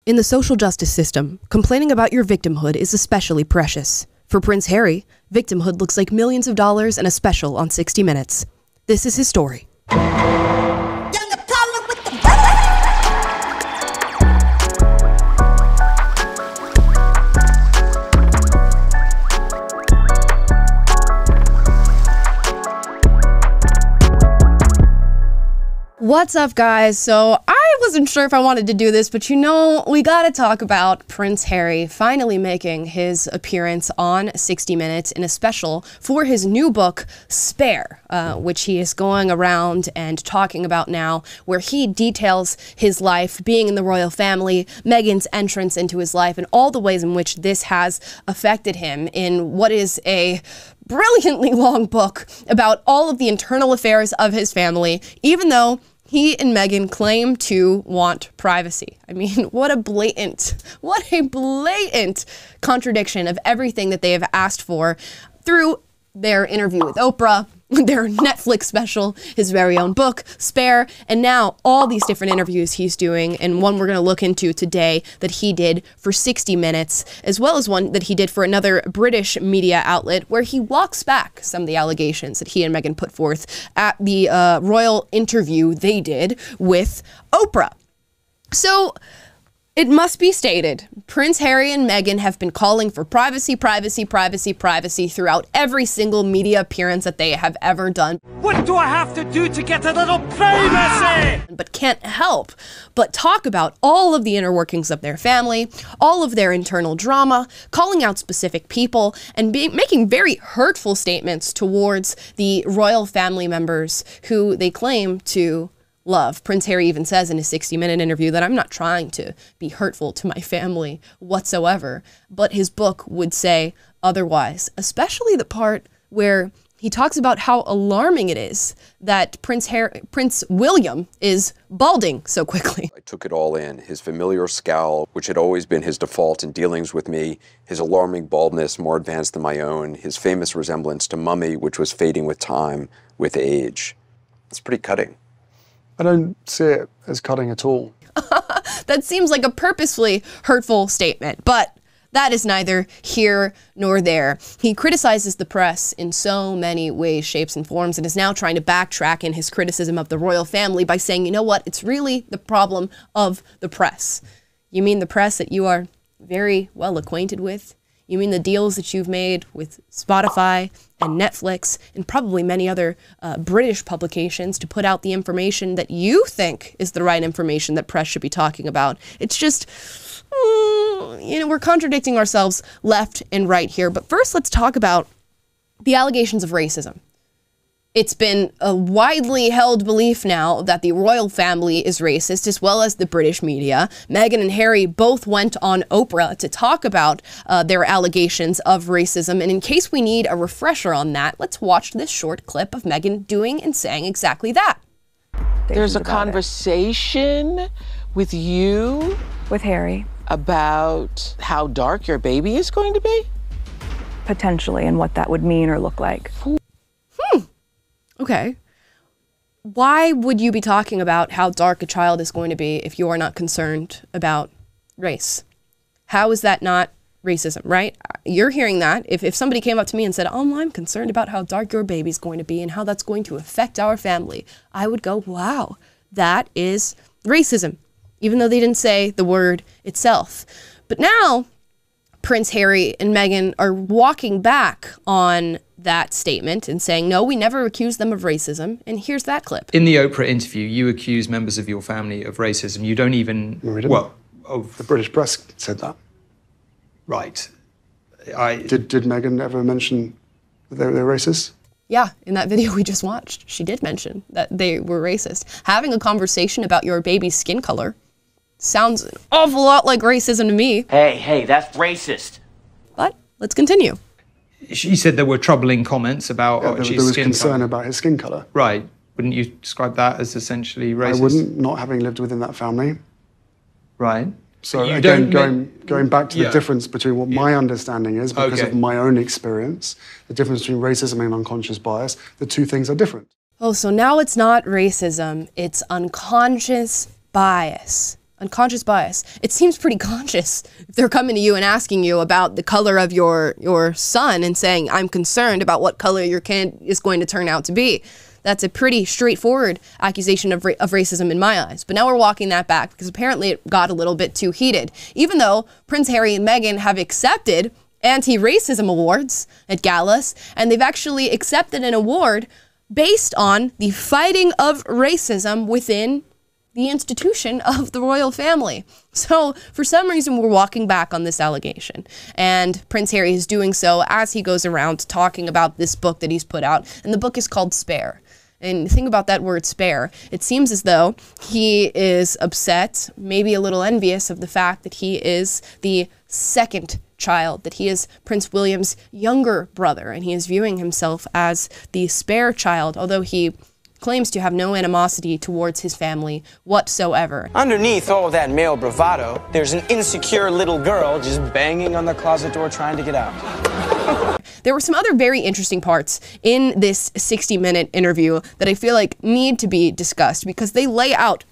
In the social justice system, complaining about your victimhood is especially precious. For Prince Harry, victimhood looks like millions of dollars and a special on 60 Minutes. This is his story. What's up, guys? So I wasn't sure if I wanted to do this, but we gotta talk about Prince Harry finally making his appearance on 60 Minutes in a special for his new book, Spare, which he is going around and talking about now, where he details his life being in the royal family, Meghan's entrance into his life, and all the ways in which this has affected him in what is a brilliantly long book about all of the internal affairs of his family, even though he and Meghan claim to want privacy. I mean, what a blatant contradiction of everything that they have asked for through their interview with Oprah, their Netflix special, his very own book, Spare, and now all these different interviews he's doing, and one we're going to look into today that he did for 60 Minutes, as well as one that he did for another British media outlet, where he walks back some of the allegations that he and Meghan put forth at the royal interview they did with Oprah. So, it must be stated, Prince Harry and Meghan have been calling for privacy, privacy, privacy, privacy throughout every single media appearance that they have ever done. What do I have to do to get a little privacy? But can't help but talk about all of the inner workings of their family, all of their internal drama, calling out specific people, and making very hurtful statements towards the royal family members who they claim to love. Prince Harry even says in his 60-minute interview that I'm not trying to be hurtful to my family whatsoever, but his book would say otherwise, especially the part where he talks about how alarming it is that Prince William is balding so quickly. I took it all in. His familiar scowl, which had always been his default in dealings with me, his alarming baldness, more advanced than my own, his famous resemblance to Mummy, which was fading with time, with age. It's pretty cutting. I don't see it as cutting at all. That seems like a purposefully hurtful statement, but that is neither here nor there. He criticizes the press in so many ways, shapes, and forms, and is now trying to backtrack in his criticism of the royal family by saying, you know what, it's really the problem of the press. You mean the press that you are very well acquainted with? You mean the deals that you've made with Spotify and Netflix and probably many other British publications to put out the information that you think is the right information that press should be talking about? It's just, we're contradicting ourselves left and right here. But first, let's talk about the allegations of racism. It's been a widely held belief now that the royal family is racist, as well as the British media. Meghan and Harry both went on Oprah to talk about their allegations of racism. And in case we need a refresher on that, let's watch this short clip of Meghan doing and saying exactly that. There's a conversation with you, with Harry, about how dark your baby is going to be? Potentially, and what that would mean or look like. Okay. Why would you be talking about how dark a child is going to be if you are not concerned about race? How is that not racism, right? You're hearing that. If somebody came up to me and said, oh, I'm concerned about how dark your baby's going to be and how that's going to affect our family, I would go, wow, that is racism, even though they didn't say the word itself. But now, Prince Harry and Meghan are walking back on that statement and saying, no, we never accused them of racism. And here's that clip. In the Oprah interview, you accuse members of your family of racism. You don't even... No, we didn't. The British press said that. Right. Did Meghan ever mention that they're racist? Yeah, in that video we just watched, she did mention that they were racist. Having a conversation about your baby's skin color sounds an awful lot like racism to me. Hey, that's racist. But let's continue. She said there were troubling comments about there was concern about his skin colour. Right. Wouldn't you describe that as essentially racist? I wouldn't, not having lived within that family. Right. So again, going back to the difference between what my understanding is, because of my own experience, the difference between racism and unconscious bias, the two things are different. Oh, so now it's not racism, it's unconscious bias. Unconscious bias. It seems pretty conscious if they're coming to you and asking you about the color of your son and saying, I'm concerned about what color your kid is going to turn out to be. That's a pretty straightforward accusation of racism in my eyes. But now we're walking that back because apparently it got a little bit too heated. Even though Prince Harry and Meghan have accepted anti-racism awards at galas, and they've actually accepted an award based on the fighting of racism within the institution of the royal family. So for some reason, we're walking back on this allegation. And Prince Harry is doing so as he goes around talking about this book that he's put out. And the book is called Spare. And think about that word spare. It seems as though he is upset, maybe a little envious of the fact that he is the second child, that he is Prince William's younger brother, and he is viewing himself as the spare child, although he claims to have no animosity towards his family whatsoever. Underneath all of that male bravado, there's an insecure little girl just banging on the closet door trying to get out. There were some other very interesting parts in this 60-minute interview that I feel like need to be discussed because they lay out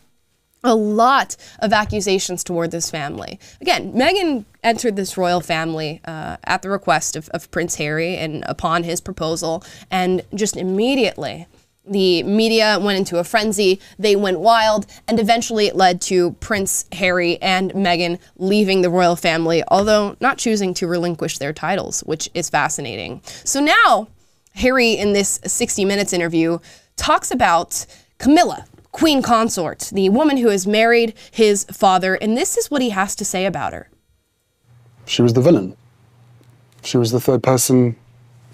a lot of accusations toward this family. Again, Meghan entered this royal family at the request of Prince Harry and upon his proposal, and just immediately the media went into a frenzy, they went wild, and eventually it led to Prince Harry and Meghan leaving the royal family, although not choosing to relinquish their titles, which is fascinating. So now, Harry, in this 60 Minutes interview, talks about Camilla, Queen Consort, the woman who has married his father, and this is what he has to say about her. She was the villain. She was the third person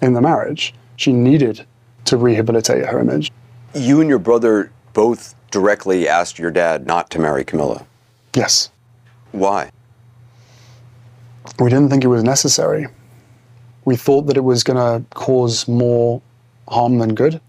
in the marriage. She needed to rehabilitate her image. You and your brother both directly asked your dad not to marry Camilla. Yes. Why? We didn't think it was necessary. We thought that it was going to cause more harm than good.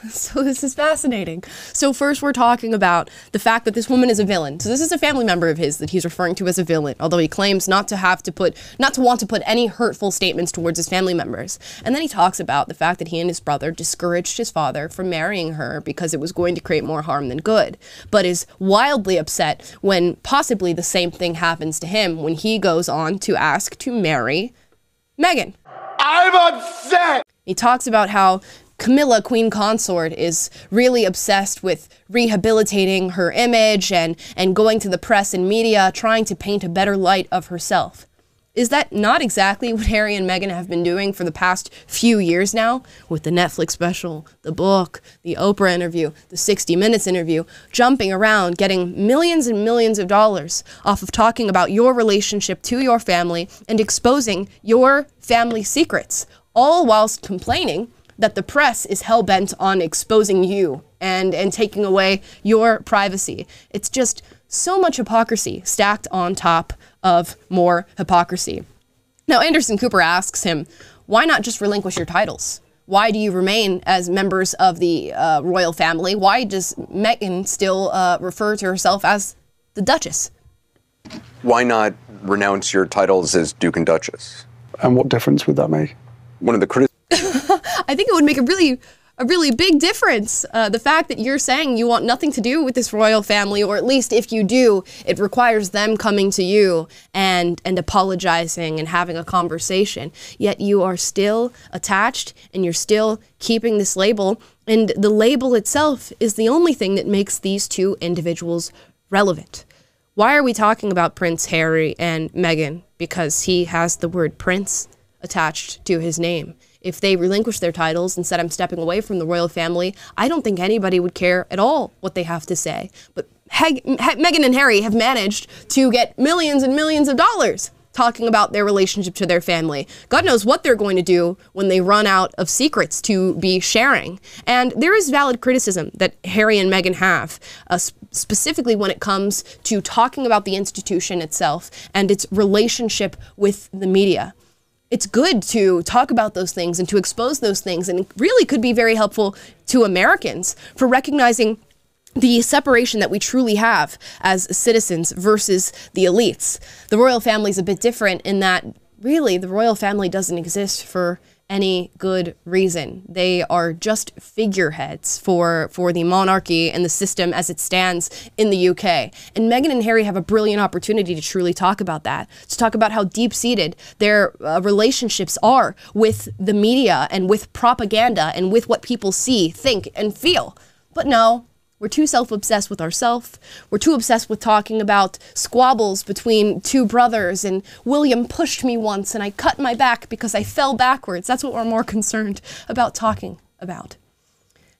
So this is fascinating. So first we're talking about the fact that this woman is a villain. So this is a family member of his that he's referring to as a villain, although he claims not to want to put any hurtful statements towards his family members. And then he talks about the fact that he and his brother discouraged his father from marrying her because it was going to create more harm than good, but is wildly upset when possibly the same thing happens to him when he goes on to ask to marry Meghan. I'm upset! He talks about how Camilla, Queen Consort, is really obsessed with rehabilitating her image and going to the press and media, trying to paint a better light of herself. Is that not exactly what Harry and Meghan have been doing for the past few years now? With the Netflix special, the book, the Oprah interview, the 60 Minutes interview, jumping around, getting millions and millions of dollars off of talking about your relationship to your family and exposing your family secrets, all whilst complaining that the press is hell-bent on exposing you and taking away your privacy. It's just so much hypocrisy stacked on top of more hypocrisy. Now, Anderson Cooper asks him, why not just relinquish your titles? Why do you remain as members of the royal family? Why does Meghan still refer to herself as the Duchess? Why not renounce your titles as Duke and Duchess? And what difference would that make? One of the criticisms I think it would make a really big difference. The fact that you're saying you want nothing to do with this royal family, or at least if you do, it requires them coming to you and apologizing and having a conversation. Yet you are still attached and you're still keeping this label. And the label itself is the only thing that makes these two individuals relevant. Why are we talking about Prince Harry and Meghan? Because he has the word prince attached to his name. If they relinquish their titles and said, I'm stepping away from the royal family, I don't think anybody would care at all what they have to say. But Meghan and Harry have managed to get millions and millions of dollars talking about their relationship to their family. God knows what they're going to do when they run out of secrets to be sharing. And there is valid criticism that Harry and Meghan have, specifically when it comes to talking about the institution itself and its relationship with the media. It's good to talk about those things and to expose those things, and it really could be very helpful to Americans for recognizing the separation that we truly have as citizens versus the elites. The royal family is a bit different in that really the royal family doesn't exist for any good reason. They are just figureheads for the monarchy and the system as it stands in the UK. And Meghan and Harry have a brilliant opportunity to truly talk about that, to talk about how deep-seated their relationships are with the media and with propaganda and with what people see, think, and feel. But no, we're too self-obsessed with ourselves. We're too obsessed with talking about squabbles between two brothers and William pushed me once and I cut my back because I fell backwards. That's what we're more concerned about talking about.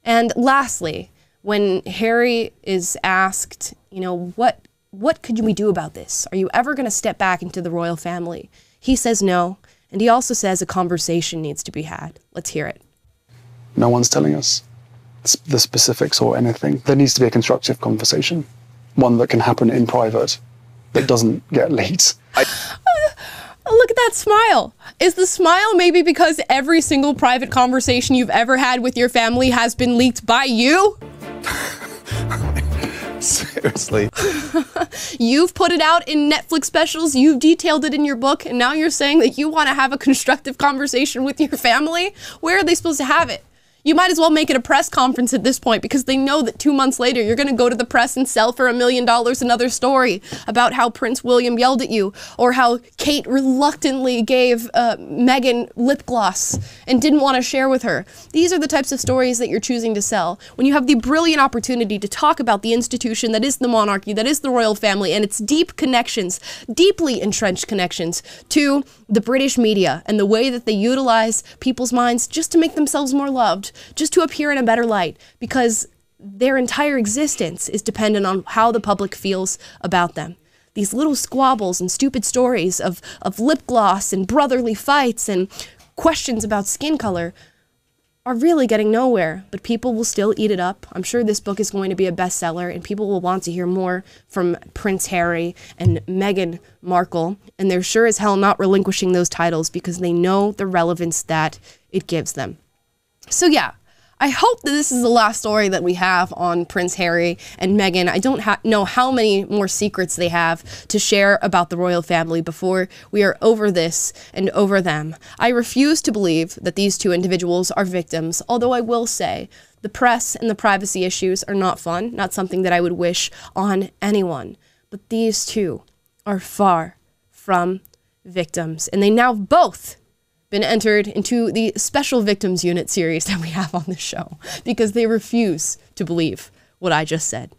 And lastly, when Harry is asked, you know, what could we do about this? Are you ever going to step back into the royal family? He says no. And he also says a conversation needs to be had. Let's hear it. No one's telling us the specifics or anything. There needs to be a constructive conversation, one that can happen in private, that doesn't get leaked. Look at that smile. Is the smile maybe because every single private conversation you've ever had with your family has been leaked by you? Seriously. You've put it out in Netflix specials, you've detailed it in your book, and now you're saying that you want to have a constructive conversation with your family? Where are they supposed to have it? You might as well make it a press conference at this point because they know that 2 months later you're going to go to the press and sell for $1 million another story about how Prince William yelled at you or how Kate reluctantly gave Meghan lip gloss and didn't want to share with her. These are the types of stories that you're choosing to sell when you have the brilliant opportunity to talk about the institution that is the monarchy, that is the royal family, and its deep connections, deeply entrenched connections to the British media and the way that they utilize people's minds just to make themselves more loved, just to appear in a better light, because their entire existence is dependent on how the public feels about them. These little squabbles and stupid stories of lip gloss and brotherly fights and questions about skin color are really getting nowhere, but people will still eat it up. I'm sure this book is going to be a bestseller and people will want to hear more from Prince Harry and Meghan Markle, and they're sure as hell not relinquishing those titles because they know the relevance that it gives them. So yeah, I hope that this is the last story that we have on Prince Harry and Meghan. I don't know how many more secrets they have to share about the royal family before we are over this and over them. I refuse to believe that these two individuals are victims, although I will say the press and the privacy issues are not fun, not something that I would wish on anyone. But these two are far from victims, and they now both been entered into the Special Victims Unit series that we have on the show because they refuse to believe what I just said.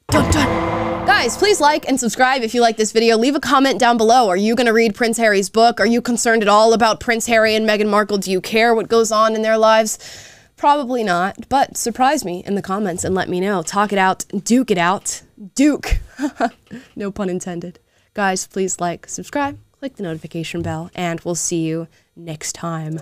Dun, dun. Guys, please like and subscribe if you like this video. Leave a comment down below. Are you going to read Prince Harry's book? Are you concerned at all about Prince Harry and Meghan Markle? Do you care what goes on in their lives? Probably not, but surprise me in the comments and let me know. Talk it out, duke it out. Duke. No pun intended. Guys, please like, subscribe, click the notification bell, and we'll see you next time.